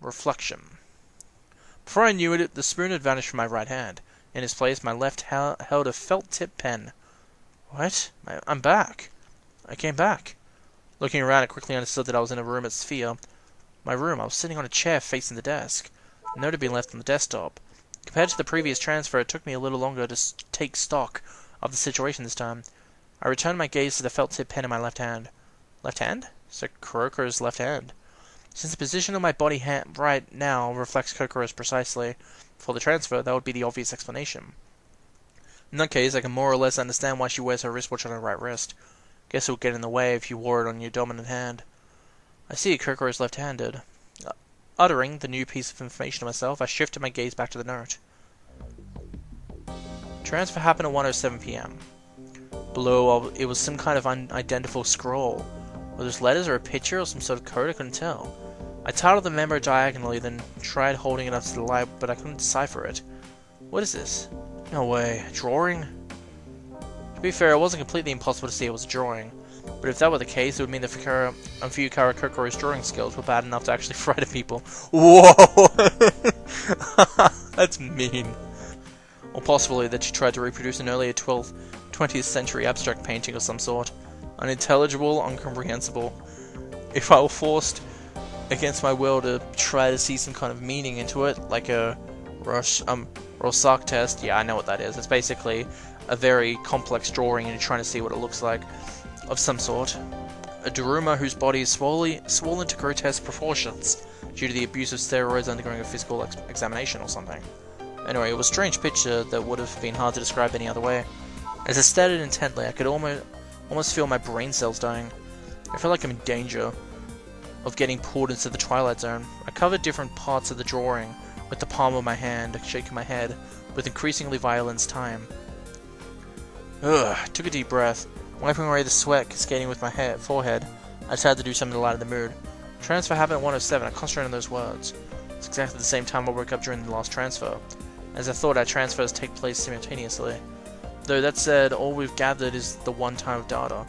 Reflection. Before I knew it, the spoon had vanished from my right hand. In its place, my left held a felt-tip pen. What? I'm back. I came back. Looking around, I quickly understood that I was in a room at Sphere. My room. I was sitting on a chair facing the desk. A note had been left on the desktop. Compared to the previous transfer, it took me a little longer to take stock of the situation this time. I returned my gaze to the felt-tip pen in my left hand. Left hand? Cocoro's left hand. Since the position of my body right now reflects Cocoro's precisely for the transfer, that would be the obvious explanation. In that case, I can more or less understand why she wears her wristwatch on her right wrist. Guess it would get in the way if you wore it on your dominant hand. I see Cocoro is left-handed. Uttering the new piece of information to myself, I shifted my gaze back to the note. Transfer happened at 1:07 p.m. Below, it was some kind of unidentifiable scroll. Were those letters or a picture or some sort of code? I couldn't tell. I titled the member diagonally, then tried holding it up to the light, but I couldn't decipher it. What is this? No way. A drawing? To be fair, it wasn't completely impossible to see it was a drawing. But if that were the case, it would mean that Fuyukawa Cocoro's drawing skills were bad enough to actually frighten people. Whoa! That's mean. Or possibly that she tried to reproduce an earlier 20th century abstract painting of some sort. Unintelligible, incomprehensible. If I were forced against my will to try to see some kind of meaning into it, like a Rorschach test, yeah, I know what that is. It's basically a very complex drawing and you're trying to see what it looks like, of some sort. A Daruma whose body is swollen to grotesque proportions due to the abuse of steroids undergoing a physical examination or something. Anyway, it was a strange picture that would have been hard to describe any other way. As I stared at it intently, I could almost feel my brain cells dying. I felt like I'm in danger of getting pulled into the Twilight Zone. I covered different parts of the drawing with the palm of my hand, shaking my head with increasingly violent time. Ugh, I took a deep breath. Wiping away the sweat cascading with my forehead, I decided to do something to lighten the mood. Transfer happened at 1:07. I concentrated on those words. It's exactly the same time I woke up during the last transfer. As I thought, our transfers take place simultaneously. Though that said, all we've gathered is the one time of data.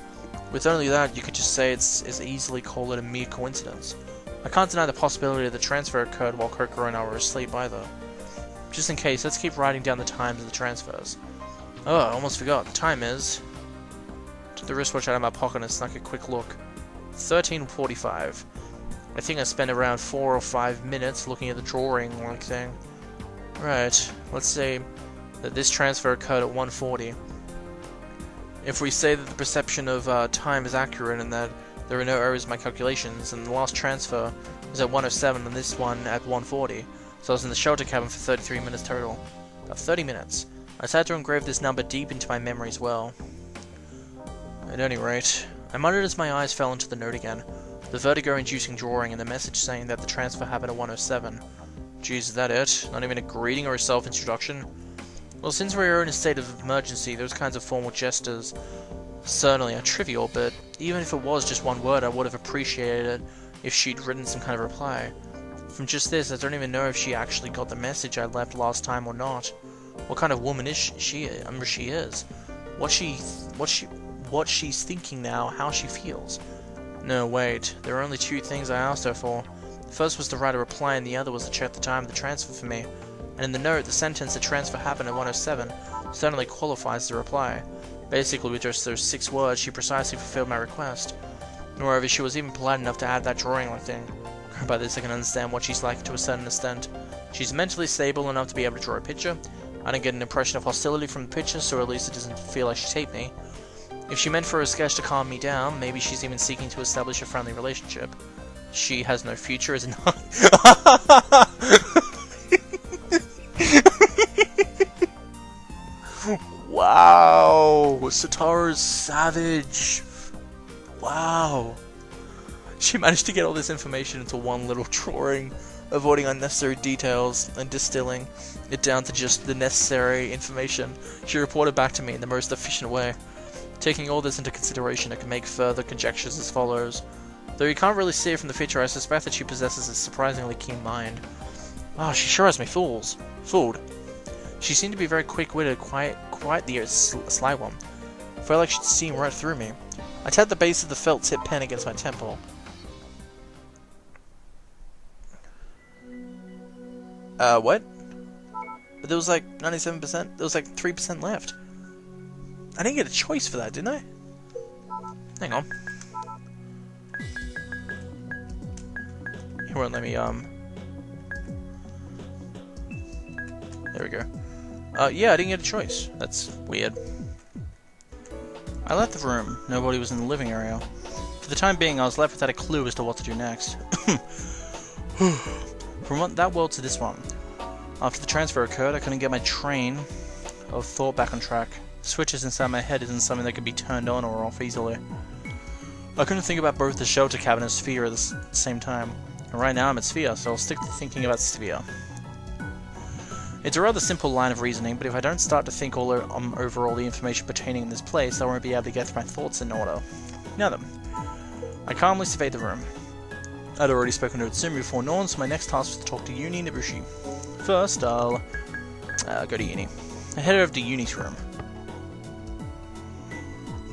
With only that, you could just say it's as easily call it a mere coincidence. I can't deny the possibility that the transfer occurred while Cocoro and I were asleep either. Just in case, let's keep writing down the times of the transfers. Oh, I almost forgot. The time is... Took the wristwatch out of my pocket and snuck a quick look. 13:45. I think I spent around 4 or 5 minutes looking at the drawing-like thing. Right, let's say that this transfer occurred at 1:40. If we say that the perception of time is accurate and that there are no errors in my calculations, and the last transfer was at 1:07 and this one at 1:40, so I was in the shelter cabin for 33 minutes total. About 30 minutes. I decided to engrave this number deep into my memory as well. At any rate, I muttered as my eyes fell into the note again, the vertigo-inducing drawing and the message saying that the transfer happened at 1:07. Jeez, is that it? Not even a greeting or a self-introduction? Well, since we are in a state of emergency, those kinds of formal gestures certainly are trivial, but even if it was just one word, I would have appreciated it if she'd written some kind of reply. From just this, I don't even know if she actually got the message I left last time or not. What kind of woman is she? I mean, she is. What she's thinking now, how she feels. No, wait. There are only two things I asked her for. The first was to write a reply and the other was to check the time of the transfer for me. And in the note, the sentence "the transfer happened at 1:07" certainly qualifies as a reply. Basically, with just those 6 words, she precisely fulfilled my request. Moreover, she was even polite enough to add that drawing-like thing. By this, I can understand what she's like to a certain extent. She's mentally stable enough to be able to draw a picture. I don't get an impression of hostility from the picture, so at least it doesn't feel like she's hated me. If she meant for a sketch to calm me down, maybe she's even seeking to establish a friendly relationship. She has no future as not. Wow, Satoru's savage. Wow. She managed to get all this information into one little drawing, avoiding unnecessary details and distilling it down to just the necessary information. She reported back to me in the most efficient way. Taking all this into consideration, I can make further conjectures as follows. Though you can't really see it from the picture, I suspect that she possesses a surprisingly keen mind. Oh, she sure has me fooled. She seemed to be very quick-witted, quite the sly one. Felt like she'd seen right through me. I tapped the base of the felt-tip pen against my temple. What? But there was like 97%, there was like 3% left. I didn't get a choice for that, didn't I? Hang on. He won't let me, There we go. Yeah, I didn't get a choice. That's weird. I left the room. Nobody was in the living area. For the time being, I was left without a clue as to what to do next. From that world to this one. After the transfer occurred, I couldn't get my train of thought back on track. Switches inside my head isn't something that could be turned on or off easily. I couldn't think about both the shelter cabin and Sphere at the same time. And right now I'm at Sphere, so I'll stick to thinking about Sphere. It's a rather simple line of reasoning, but if I don't start to think over all the information pertaining in this place, I won't be able to get my thoughts in order. Now then, I calmly surveyed the room. I'd already spoken to Utsumi before noon, so my next task was to talk to Uni and Ibushi. First, I'll go to Uni. I headed over to Uni's room.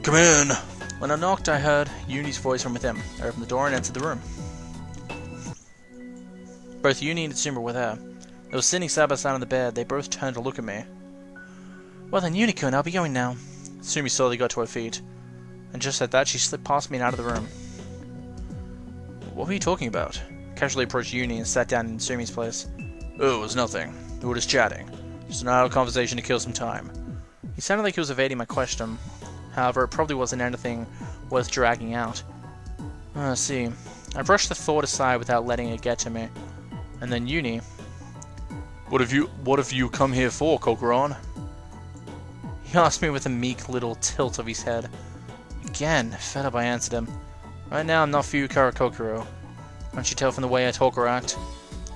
Come in! When I knocked, I heard Uni's voice from within. I opened the door and entered the room. Both Uni and Utsumi were there. They were sitting side by side on the bed. They both turned to look at me. Well then, Uni-kun, I'll be going now. Utsumi slowly got to her feet. And just at that, she slipped past me and out of the room. What were you talking about? I casually approached Uni and sat down in Utsumi's place. Oh, it was nothing. We were just chatting. Just an idle conversation to kill some time. He sounded like he was evading my question. However, it probably wasn't anything worth dragging out. I see. I brushed the thought aside without letting it get to me. And then Uni... What have you come here for, Cocoro? He asked me with a meek little tilt of his head. Again, fed up, I answered him. Right now, I'm not Fuyukawa Cocoro. Can't you tell from the way I talk or act?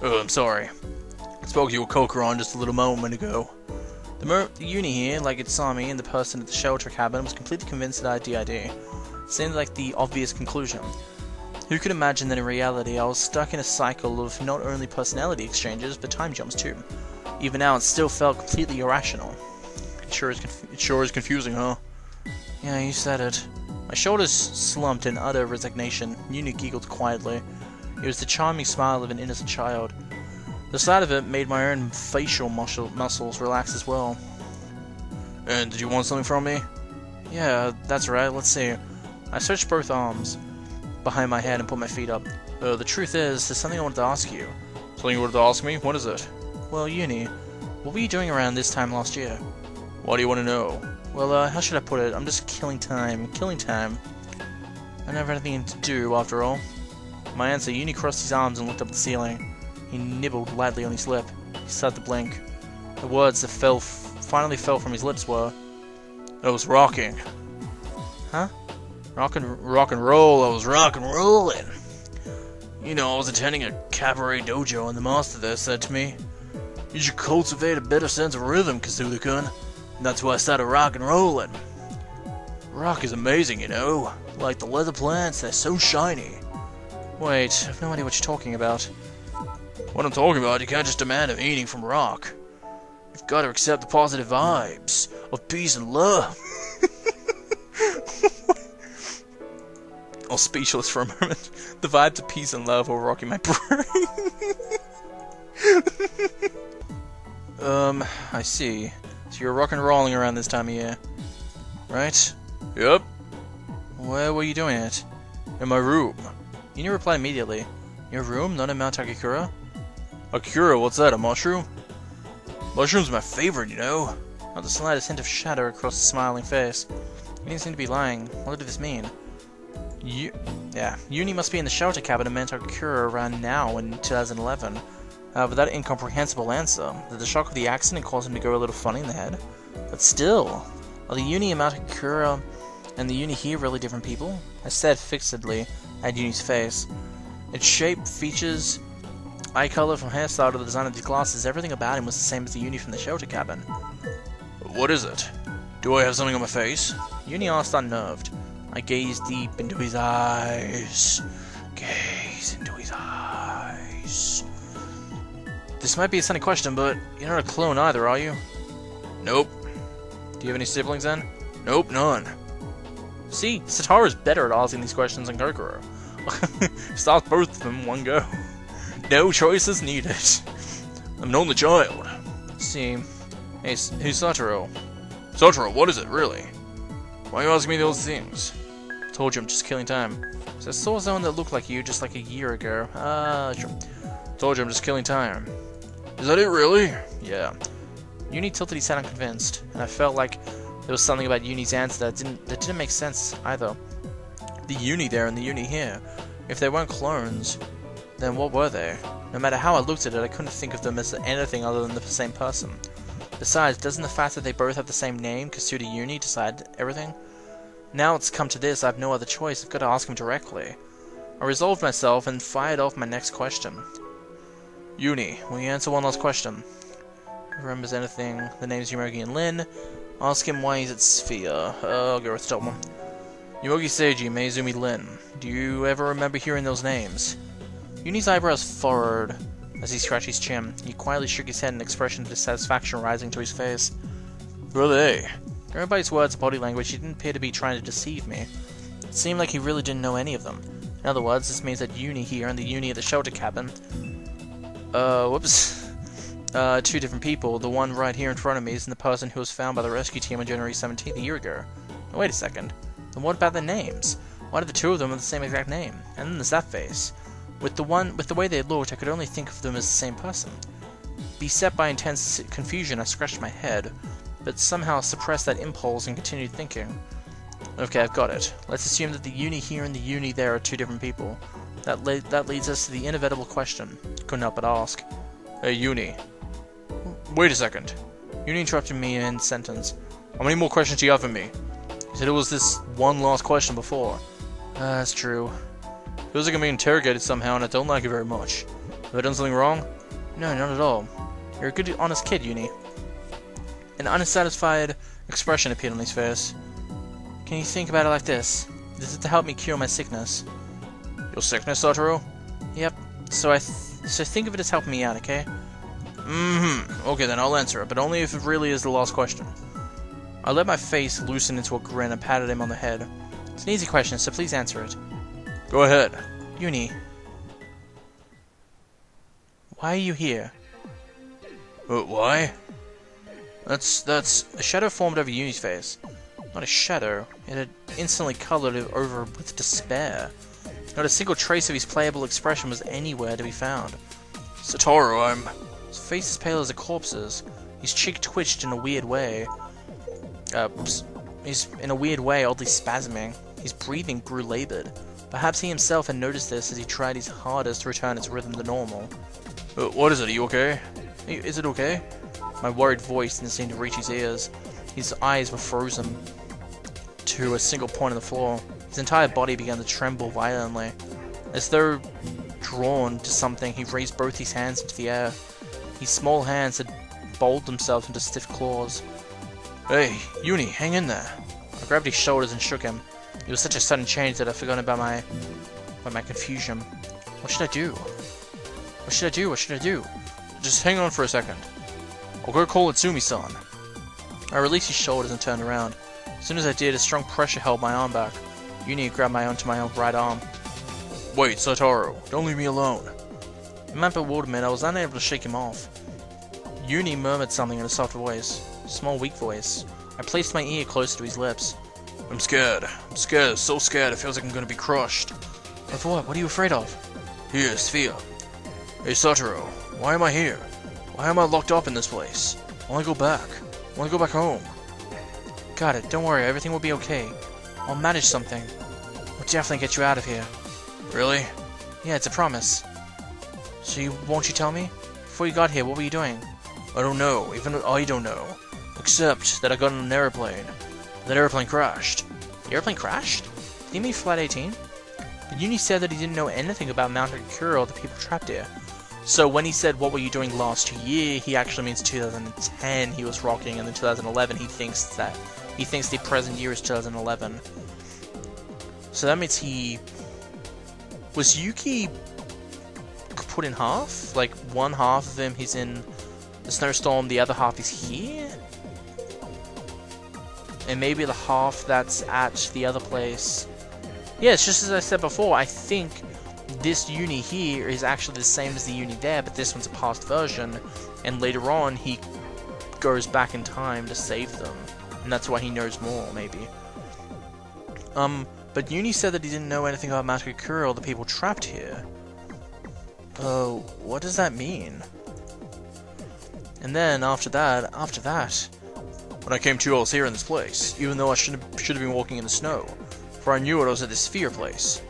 Oh, I'm sorry. I spoke to you with Cocoro just a little moment ago. The Uni here, like it saw me, and the person at the shelter cabin was completely convinced that I had DID. It seemed like the obvious conclusion. Who could imagine that in reality I was stuck in a cycle of not only personality exchanges, but time jumps too. Even now, it still felt completely irrational. It sure is confusing, huh? Yeah, you said it. My shoulders slumped in utter resignation. Uni giggled quietly. It was the charming smile of an innocent child. The sight of it made my own facial muscles relax as well. And did you want something from me? Yeah, that's right, let's see. I searched both arms behind my head and put my feet up. The truth is, there's something I wanted to ask you. Something you wanted to ask me? What is it? Well, Uni, what were you doing around this time last year? Why do you want to know? Well, how should I put it? I'm just killing time. I never had anything to do, after all. My answer, Uni crossed his arms and looked up at the ceiling. He nibbled lightly on his lip. He started to blink. The words that finally fell from his lips were, I was rocking. Huh? Rock and roll, I was rock and rolling. You know, I was attending a cabaret dojo and the master there said to me, you should cultivate a better sense of rhythm, Kazula-kun. And that's why I started rock and rolling. Rock is amazing, you know. Like the leather plants, they're so shiny. Wait, I have no idea what you're talking about. What I'm talking about, you can't just demand a meaning from rock. You've got to accept the positive vibes of peace and love. I was speechless for a moment. The vibes of peace and love were rocking my brain. I see. So you're rock and rolling around this time of year, right? Yep. Where were you doing it? In my room. Uni replied immediately. Your room, not in Mount Akikura? Akira, what's that, a mushroom? Mushroom's my favorite, you know. Not the slightest hint of shadow across the smiling face. He didn't seem to be lying. What did this mean? Uni must be in the shelter cabin in Mount Akikura around now in 2011. With that incomprehensible answer, did the shock of the accident cause him to go a little funny in the head? But still, are the Uni in Mount Akikura and the Uni here really different people? I stared fixedly at Uni's face. Its shape, features, eye color from hairstyle to the design of his glasses, everything about him was the same as the Uni from the shelter cabin. What is it? Do I have something on my face? Uni asked unnerved. I gazed deep into his eyes. Gaze into his eyes. This might be a funny question, but you're not a clone either, are you? Nope. Do you have any siblings then? Nope, none. See, Satoru's better at asking these questions than Cocoro. Stop both of them in one go. No choices needed. I'm an only child. See, hey Satoru. Satoru, what is it, really? Why are you asking me those things? Told you I'm just killing time. So I saw someone that looked like you just like a year ago. Sure. Told you I'm just killing time. Is that it, really? Yeah. Uni tilted his head unconvinced, and I felt like there was something about Uni's answer that didn't make sense either. The Uni there and the Uni here. If they weren't clones, then what were they? No matter how I looked at it, I couldn't think of them as anything other than the same person. Besides, doesn't the fact that they both have the same name, Kasuda Uni, decide everything? Now it's come to this, I have no other choice, I've got to ask him directly. I resolved myself and fired off my next question. Uni, will you answer one last question? If he remembers anything, the name's Yomogi and Lin. Ask him why he's at Sphere. I'll go with the top one. Yomogi Seiji, Meizumi Lin. Do you ever remember hearing those names? Uni's eyebrows furrowed as he scratched his chin. He quietly shook his head, an expression of dissatisfaction rising to his face. Who are they? Going by his words and body language, he didn't appear to be trying to deceive me. It seemed like he really didn't know any of them. In other words, this means that Uni here and the Uni at the shelter cabin... two different people. The one right here in front of me is the person who was found by the rescue team on January 17th a year ago. Now, wait a second. Then what about their names? Why do the two of them have the same exact name? And then there's that face. With the way they looked, I could only think of them as the same person. Beset by intense confusion, I scratched my head, but somehow suppressed that impulse and continued thinking. Okay, I've got it. Let's assume that the Uni here and the Uni there are two different people. That leads us to the inevitable question. Couldn't help but ask. Hey, Uni. Wait a second. Uni interrupted me in sentence. How many more questions do you have for me? He said it was this one last question before. That's true. Feels like I'm being interrogated somehow, and I don't like it very much. Have I done something wrong? No, not at all. You're a good, honest kid, Uni. An unsatisfied expression appeared on his face. Can you think about it like this? This is to help me cure my sickness. Your sickness, Satoru? Yep. So think of it as helping me out, okay? Okay, then I'll answer it, but only if it really is the last question. I let my face loosen into a grin and patted him on the head. It's an easy question, so please answer it. Go ahead. Uni. Why are you here? Why? That's... A shadow formed over Uni's face. Not a shadow. It had instantly colored it over with despair. Not a single trace of his playable expression was anywhere to be found. Satoru, His face is pale as a corpse's. His cheek twitched in a weird way. He's in a weird way, oddly spasming. His breathing grew labored. Perhaps he himself had noticed this as he tried his hardest to return its rhythm to normal. What is it? Are you okay? Is it okay? My worried voice didn't seem to reach his ears. His eyes were frozen to a single point on the floor. His entire body began to tremble violently. As though drawn to something, he raised both his hands into the air. His small hands had balled themselves into stiff claws. Hey, Uni, hang in there. I grabbed his shoulders and shook him. It was such a sudden change that I forgot about my confusion. What should I do? What should I do? What should I do? Just hang on for a second. I'll go call Itsumi-san. I released his shoulders and turned around. As soon as I did, a strong pressure held my arm back. Uni grabbed my onto my right arm. Wait, Satoru, don't leave me alone. In my bewilderment, I was unable to shake him off. Uni murmured something in a soft voice. A small, weak voice. I placed my ear closer to his lips. I'm scared. I'm scared. So scared it feels like I'm gonna be crushed. Of what? What are you afraid of? Here, Sphere. Hey, Satoru. Why am I here? Why am I locked up in this place? I wanna go back. I wanna go back home. Got it. Don't worry. Everything will be okay. I'll manage something. We'll definitely get you out of here. Really? Yeah, it's a promise. So won't you tell me? Before you got here, what were you doing? I don't know. Even I don't know. Except that I got on an airplane. That airplane crashed. The airplane crashed? Did you mean Flight 18? But Uni said that he didn't know anything about Mount Cocoro or the people trapped here. So when he said, what were you doing last year, he actually means 2010 he was rocking, and then 2011 he thinks the present year is 2011. So that means was Yuki put in half? Like, one half of him he's in the snowstorm, the other half is here? And maybe the half that's at the other place. Yeah, it's just as I said before, I think this Uni here is actually the same as the Uni there, but this one's a past version, and later on he goes back in time to save them, and that's why he knows more, maybe. But Uni said that he didn't know anything about Master Cocoro or the people trapped here. Oh, what does that mean? And then, after that... When I came to, I was here in this place, even though I should have been walking in the snow, for I knew it was at this sphere place.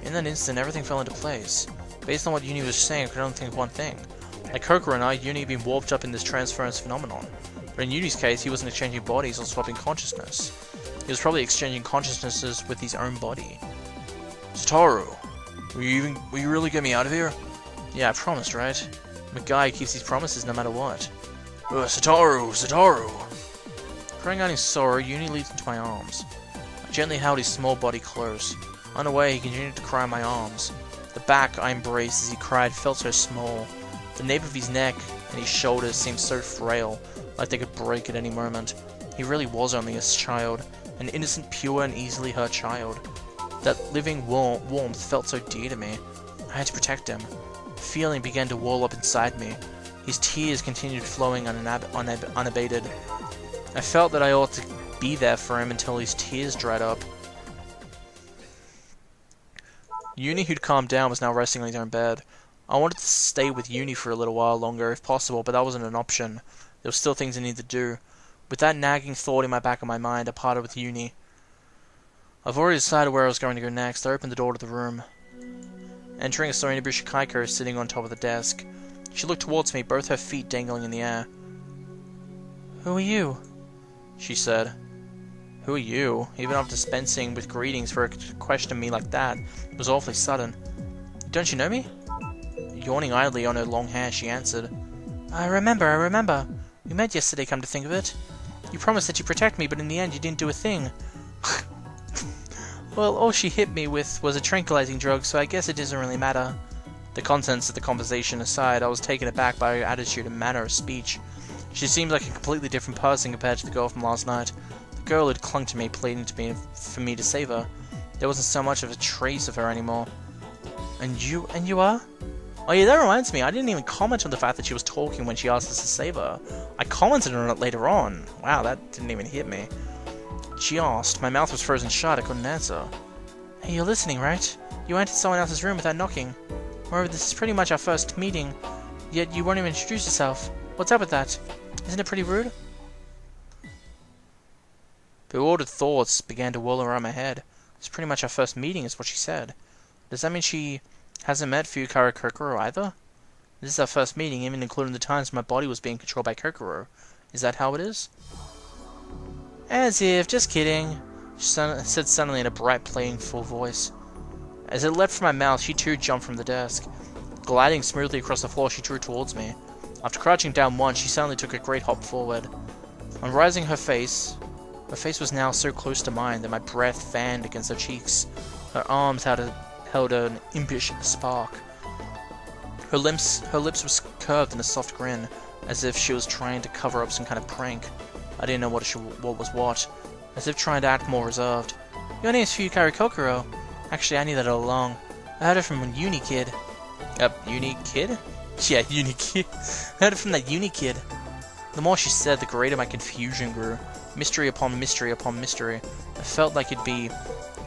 In that instant, everything fell into place. Based on what Uni was saying, I could only think of one thing. Like Cocoro and I, Uni had been warped up in this transference phenomenon. But in Uni's case, he wasn't exchanging bodies or swapping consciousness. He was probably exchanging consciousnesses with his own body. Satoru, will you really get me out of here? Yeah, I promised, right? I'm a guy who keeps his promises no matter what. Satoru! Crying out in sorrow, Uni leaped into my arms. I gently held his small body close. Unaware, he continued to cry in my arms. The back I embraced as he cried felt so small. The nape of his neck and his shoulders seemed so frail, like they could break at any moment. He really was only a child, an innocent, pure, and easily hurt child. That living warmth felt so dear to me. I had to protect him. Feeling began to wall up inside me. His tears continued flowing unabated. I felt that I ought to be there for him until his tears dried up. Uni, who'd calmed down, was now resting on his own bed. I wanted to stay with Uni for a little while longer, if possible, but that wasn't an option. There were still things I needed to do. With that nagging thought in my back of my mind, I parted with Uni. I've already decided where I was going to go next. I opened the door to the room. Entering, I saw Inabushi Kaiko sitting on top of the desk. She looked towards me, both her feet dangling in the air. "Who are you?" she said. "Who are you?" Even after dispensing with greetings for her to question me like that, it was awfully sudden. "Don't you know me?" Yawning idly on her long hair, she answered. I remember. We met yesterday, come to think of it. You promised that you'd protect me, but in the end you didn't do a thing." "Well, all she hit me with was a tranquilizing drug, so I guess it doesn't really matter." The contents of the conversation aside, I was taken aback by her attitude and manner of speech. She seemed like a completely different person compared to the girl from last night. The girl had clung to me, pleading to me for me to save her. There wasn't so much of a trace of her anymore. And you are? Oh yeah, that reminds me, I didn't even comment on the fact that she was talking when she asked us to save her. I commented on it later on. Wow, that didn't even hit me. She asked. My mouth was frozen shut, I couldn't answer. "Hey, you're listening, right? You entered someone else's room without knocking. Moreover, this is pretty much our first meeting, yet you won't even introduce yourself. What's up with that? Isn't it pretty rude?" Bewildered thoughts began to whirl around my head. It's pretty much our first meeting, is what she said. Does that mean she hasn't met Fuyukawa Cocoro either? This is our first meeting, even including the times my body was being controlled by Cocoro. Is that how it is? "As if, just kidding," she said suddenly in a bright, playful voice. As it leapt from my mouth, she too jumped from the desk. Gliding smoothly across the floor, she drew towards me. After crouching down once, she suddenly took a great hop forward. On rising her face was now so close to mine that my breath fanned against her cheeks. Her arms held an impish spark. Her lips were curved in a soft grin, as if she was trying to cover up some kind of prank. I didn't know what was what, as if trying to act more reserved. "Your name's Fuyukawa Cocoro. Actually, I knew that all along. I heard it from a Uni kid." Uni kid? Yeah, Uni kid. I heard it from that Uni kid. The more she said, the greater my confusion grew. Mystery upon mystery upon mystery. I felt like I'd be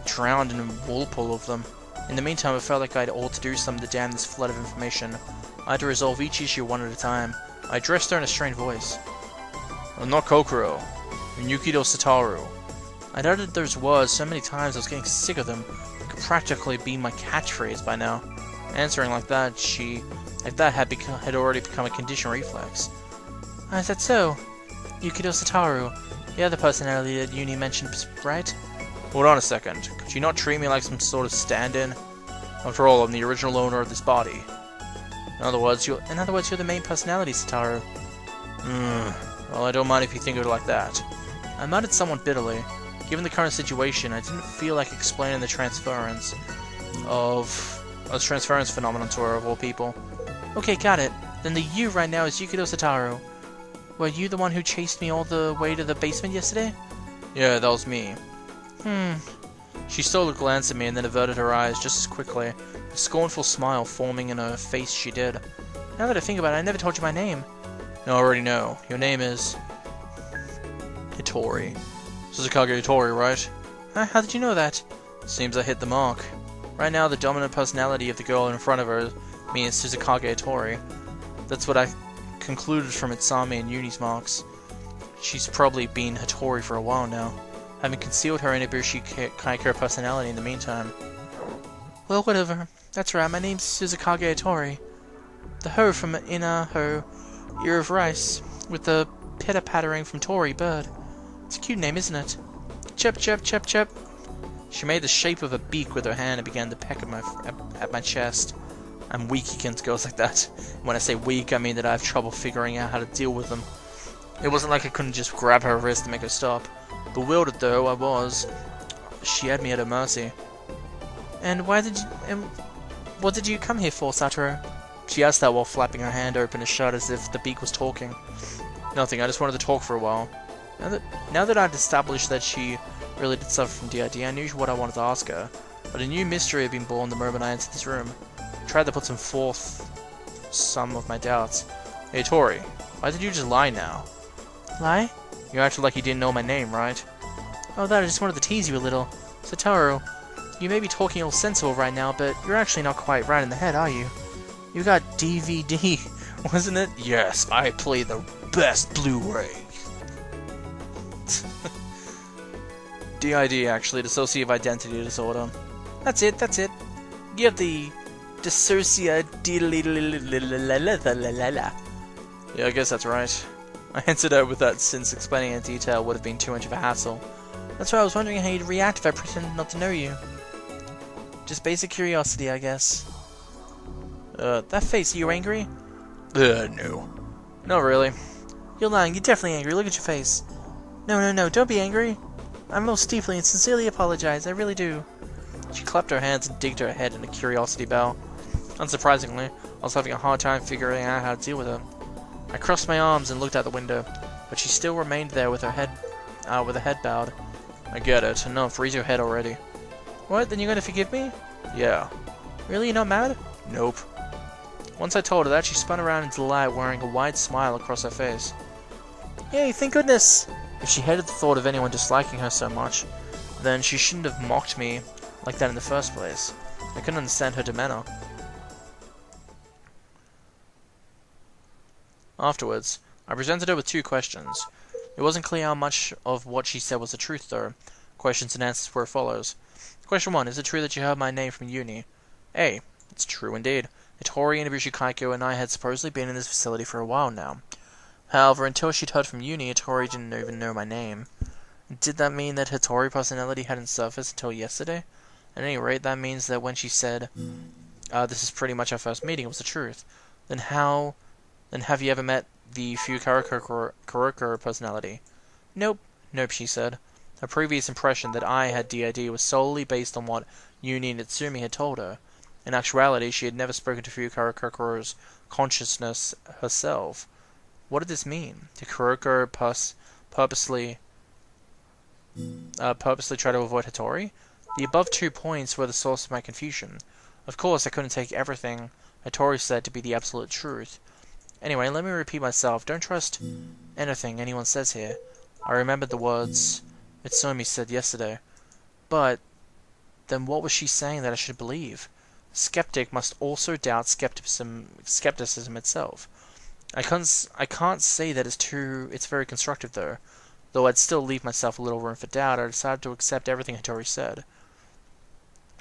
drowned in a whirlpool of them. In the meantime, I felt like I ought to do something to dam this flood of information. I had to resolve each issue one at a time. I addressed her in a strained voice. "I'm not Cocoro. I'm Yukidoh Satoru." I'd uttered those words so many times I was getting sick of them. It could practically be my catchphrase by now. Answering like that had already become a conditioned reflex. "Is that so? Yukidoh Satoru, the other personality that Uni mentioned, right?" "Hold on a second. Could you not treat me like some sort of stand-in? After all, I'm the original owner of this body." In other words, you're the main personality, Satoru." Well, I don't mind if you think of it like that." I muttered somewhat bitterly. Given the current situation, I didn't feel like explaining the transference phenomenon to her, of all people. "Okay, got it. Then the you right now is Yukidoh Satoru. Were you the one who chased me all the way to the basement yesterday?" "Yeah, that was me." She stole a glance at me and then averted her eyes just as quickly, a scornful smile forming in her face she did. Now that I think about it, I never told you my name. No, I already know. Your name is... Hotori. Suzukage Hotori, right? How did you know that? Seems I hit the mark. Right now, the dominant personality of the girl in front of her means Suzukage Hotori. That's what I concluded from Itsami and Uni's marks. She's probably been Hotori for a while now, having concealed her Inabushi Kaiker personality in the meantime. Well, whatever. That's right, my name's Suzukage Hotori. The ho from Ina Ho, ear of rice, with the pitter-pattering from Tori, bird. It's a cute name, isn't it? Chirp, chirp, chirp, chirp. She made the shape of a beak with her hand and began to peck at my chest. I'm weak against girls like that. When I say weak, I mean that I have trouble figuring out how to deal with them. It wasn't like I couldn't just grab her wrist and make her stop. Bewildered though I was, she had me at her mercy. And what did you come here for, Satoru? She asked that while flapping her hand open and shut as if the beak was talking. Nothing, I just wanted to talk for a while. Now that I'd established that she really did suffer from DID, I knew what I wanted to ask her. But a new mystery had been born the moment I entered this room. I tried to put some of my doubts. Hey Tori, why did you just lie now? Lie? You acted like you didn't know my name, right? Oh, that I just wanted to tease you a little. Satoru, you may be talking all sensible right now, but you're actually not quite right in the head, are you? You got DVD, wasn't it? Yes, I play the best Blu-ray. DID, actually, dissociative identity disorder. That's it. You have the Yeah, I guess that's right. I hinted out with that since explaining in detail would have been too much of a hassle. That's why I was wondering how you'd react if I pretended not to know you. Just basic curiosity, I guess. That face, are you angry? No. Not really. You're lying, you're definitely angry, look at your face. No, don't be angry. I most deeply and sincerely apologize, I really do. She clapped her hands and digged her head in a curiosity bow. Unsurprisingly, I was having a hard time figuring out how to deal with her. I crossed my arms and looked out the window, but she still remained there with her head bowed. I get it. Enough, raise your head already. What, then you're gonna forgive me? Yeah. Really, you're not mad? Nope. Once I told her that, she spun around in delight, wearing a wide smile across her face. Yay, thank goodness! If she hated the thought of anyone disliking her so much, then she shouldn't have mocked me like that in the first place. I couldn't understand her demeanor. Afterwards, I presented her with 2 questions. It wasn't clear how much of what she said was the truth, though. Questions and answers were as follows. Question 1. Is it true that you heard my name from Uni? A. It's true indeed. Hotori, Inabushi Kaiko, and I had supposedly been in this facility for a while now. However, until she'd heard from Uni, Hotori didn't even know my name. Did that mean that Hotori personality hadn't surfaced until yesterday? At any rate, that means that when she said, this is pretty much our first meeting, it was the truth. Then have you ever met the Fuyukawa personality? Nope, she said. Her previous impression that I had DID was solely based on what Uni Natsumi had told her. In actuality, she had never spoken to Fuyukawa's consciousness herself. What did this mean? Did Kuroko purposely try to avoid Hotori? The above 2 points were the source of my confusion. Of course, I couldn't take everything Hotori said to be the absolute truth. Anyway, let me repeat myself. Don't trust anything anyone says here. I remembered the words Mitsumi said yesterday. But then what was she saying that I should believe? A skeptic must also doubt skepticism itself. I can't say that it's very constructive though I'd still leave myself a little room for doubt. I decided to accept everything Hotori said.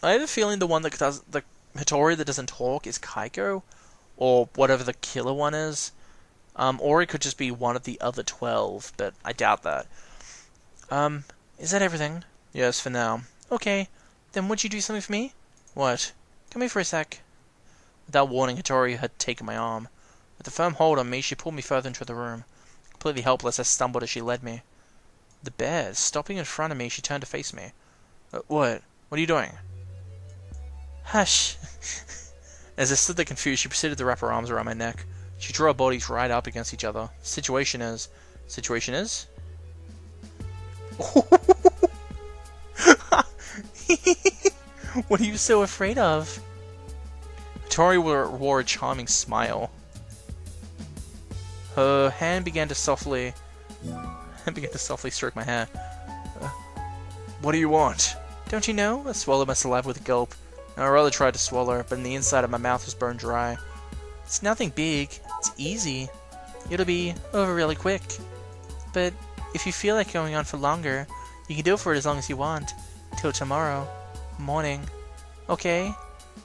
I have a feeling the one that does the Hotori that doesn't talk is Kaiko, or whatever the killer one is. Or it could just be one of the other 12, but I doubt that. Is that everything? Yes, for now. Okay, then would you do something for me? What? Come here for a sec. Without warning, Hotori had taken my arm. With a firm hold on me, she pulled me further into the room. Completely helpless, I stumbled as she led me. The bear, stopping in front of me, she turned to face me. What? What are you doing? Hush! As I stood there confused, she proceeded to wrap her arms around my neck. She drew our bodies right up against each other. Situation is... What are you so afraid of? Hotori wore a charming smile. Her hand began to softly stroke my hair. What do you want? Don't you know? I swallowed my saliva with a gulp. I rather tried to swallow, but the inside of my mouth was burned dry. It's nothing big. It's easy. It'll be over really quick. But if you feel like going on for longer, you can do it for as long as you want. Till tomorrow morning. Okay?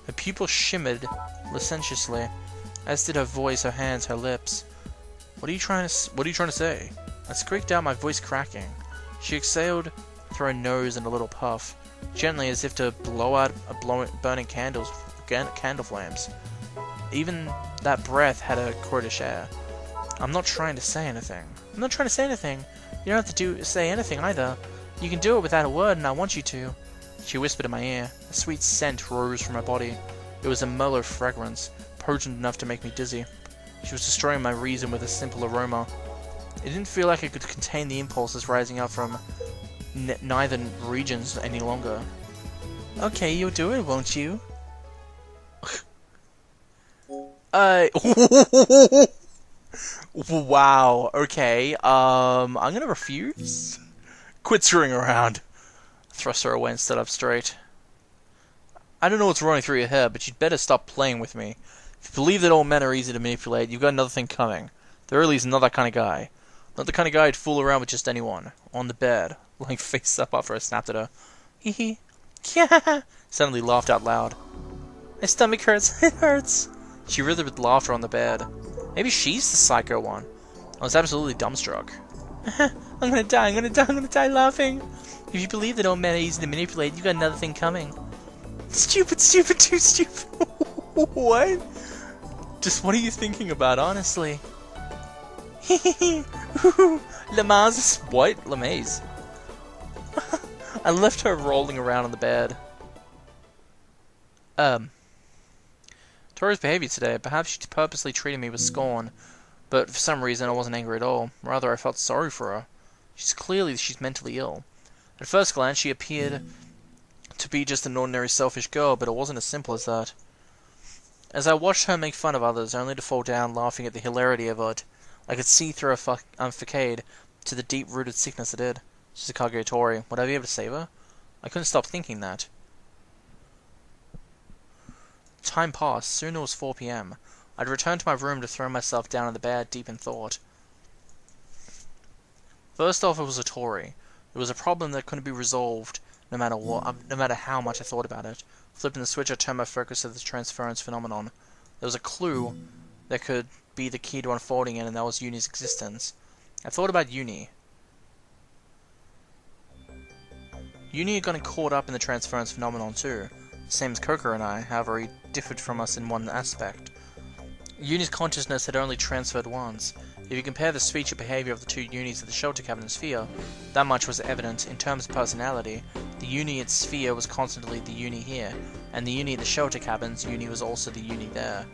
Her pupils shimmered licentiously, as did her voice, her hands, her lips. What are you trying to say? I squeaked out, my voice cracking. She exhaled through her nose in a little puff, gently as if to blow out burning candle flames. Even that breath had a courtish air. I'm not trying to say anything. I'm not trying to say anything. You don't have to say anything either. You can do it without a word, and I want you to. She whispered in my ear. A sweet scent rose from her body. It was a mellow fragrance, potent enough to make me dizzy. She was destroying my reason with a simple aroma. It didn't feel like I could contain the impulses rising up from neither regions any longer. Okay, you'll do it, won't you? Wow, okay, I'm gonna refuse. Quit screwing around. Thrust her away and stood up straight. I don't know what's running through your head, but you'd better stop playing with me. If you believe that all men are easy to manipulate, you've got another thing coming. The Early's not that kind of guy. Not the kind of guy who'd fool around with just anyone. On the bed, lying face up after I snapped at her. Hee hee. Yeah. Suddenly laughed out loud. My stomach hurts. It hurts. She writhed with laughter on the bed. Maybe she's the psycho one. I was absolutely dumbstruck. I'm gonna die laughing. If you believe that all men are easy to manipulate, you've got another thing coming. Stupid, too stupid. What? Just what are you thinking about, honestly? Lamaze. What? Lamaze. I left her rolling around on the bed. Tori's behavior today, perhaps she purposely treated me with scorn, but for some reason I wasn't angry at all. Rather, I felt sorry for her. She's mentally ill. At first glance, she appeared to be just an ordinary selfish girl, but it wasn't as simple as that. As I watched her make fun of others, only to fall down laughing at the hilarity of it, I could see through her facade to the deep-rooted sickness it did. She's a Hotori. Would I be able to save her? I couldn't stop thinking that. Time passed. Soon it was 4 p.m. I'd returned to my room to throw myself down on the bed, deep in thought. First off, it was Hotori. It was a problem that couldn't be resolved, no matter how much I thought about it. Flipping the switch, I turned my focus to the transference phenomenon. There was a clue that could be the key to unfolding it, and that was Uni's existence. I thought about Uni. Uni had gotten caught up in the transference phenomenon too. Same as Cocoro and I, however he differed from us in one aspect. Uni's consciousness had only transferred once. If you compare the speech and behavior of the two Unis of the shelter cabin and sphere, that much was evident. In terms of personality, the Uni at sphere was constantly the Uni here, and the Uni at the shelter cabin's Uni was also the Uni there.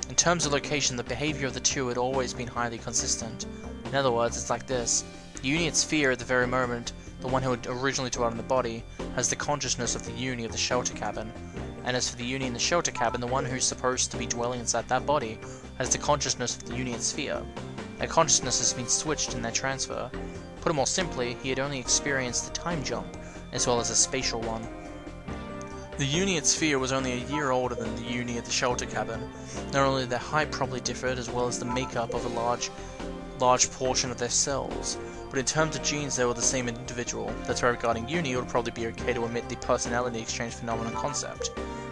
In terms of location, the behavior of the two had always been highly consistent. In other words, it's like this. The Uni at sphere at the very moment, the one who had originally dwelt in the body, has the consciousness of the Uni of the shelter cabin. And as for the Uni in the shelter cabin, the one who's supposed to be dwelling inside that body has the consciousness of the Uni at sphere. Their consciousness has been switched in their transfer. Put it more simply, he had only experienced the time jump, as well as a spatial one. The Uni at sphere was only a year older than the Uni at the shelter cabin. Not only their height probably differed, as well as the makeup of a large portion of their cells, but in terms of genes they were the same individual. That's why regarding Uni, it would probably be okay to omit the personality exchange phenomenon concept.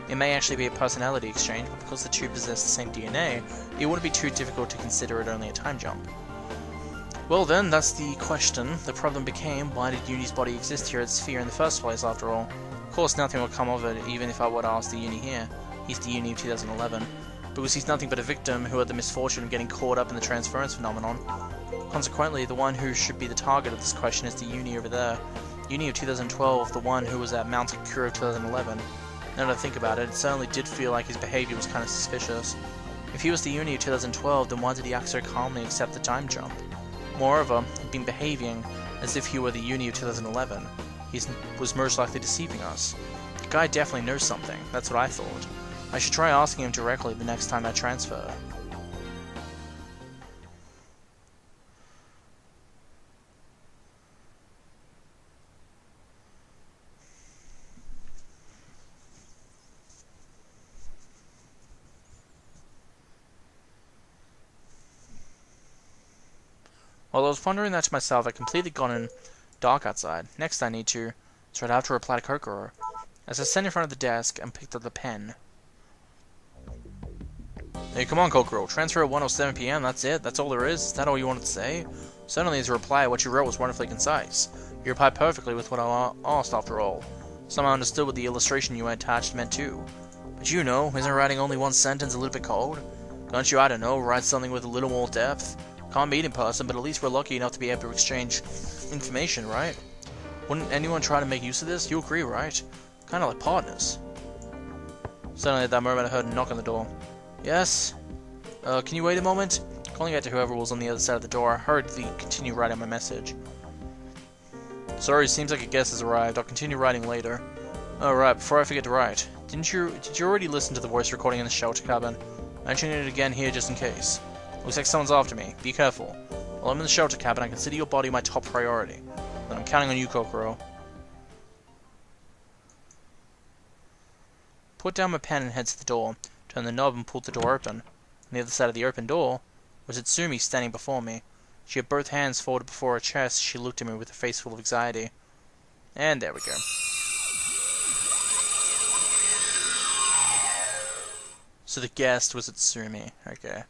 It may actually be a personality exchange, but because the two possess the same DNA, it wouldn't be too difficult to consider it only a time jump. Well then, that's the question. The problem became, why did Uni's body exist here at Sphere in the first place, after all? Of course, nothing will come of it, even if I were to ask the Uni here. He's the Uni of 2011. Because he's nothing but a victim who had the misfortune of getting caught up in the transference phenomenon. Consequently, the one who should be the target of this question is the Uni over there. Uni of 2012, the one who was at Mount Cocoro of 2011. Now that I think about it, it certainly did feel like his behavior was kind of suspicious. If he was the Uni of 2012, then why did he act so calmly accept the time jump? Moreover, he'd been behaving as if he were the Uni of 2011. He was most likely deceiving us. guy definitely knows something. That's what I thought. I should try asking him directly the next time I transfer. While I was pondering that to myself, I completely gotten dark outside. Next I need to... So I'd have to reply to Cocoro. As I sat in front of the desk and picked up the pen. Hey, come on, Cocoro. Transfer at 1:07 p.m. That's it? That's all there is? Is that all you wanted to say? Certainly, as a reply, what you wrote was wonderfully concise. You replied perfectly with what I asked, after all. Somehow understood what the illustration you attached meant too. But you know, isn't writing only one sentence a little bit cold? Can't you, I don't know, write something with a little more depth? Can't meet in person, but at least we're lucky enough to be able to exchange information, right? Wouldn't anyone try to make use of this? You agree, right? Kinda like partners. Suddenly at that moment I heard a knock on the door. Yes? Can you wait a moment? Calling out to whoever was on the other side of the door, I hurriedly continued writing my message. Sorry, seems like a guest has arrived. I'll continue writing later. Oh, right, before I forget to write. Did you already listen to the voice recording in the shelter cabin? Mentioning it again here just in case. Looks like someone's after me. Be careful. While I'm in the shelter cabin, I consider your body my top priority. But I'm counting on you, Cocoro. Put down my pen and head to the door. Turned the knob and pulled the door open. On the other side of the open door was Itsumi standing before me. She had both hands folded before her chest. She looked at me with a face full of anxiety. And there we go. So the guest was Itsumi. Okay.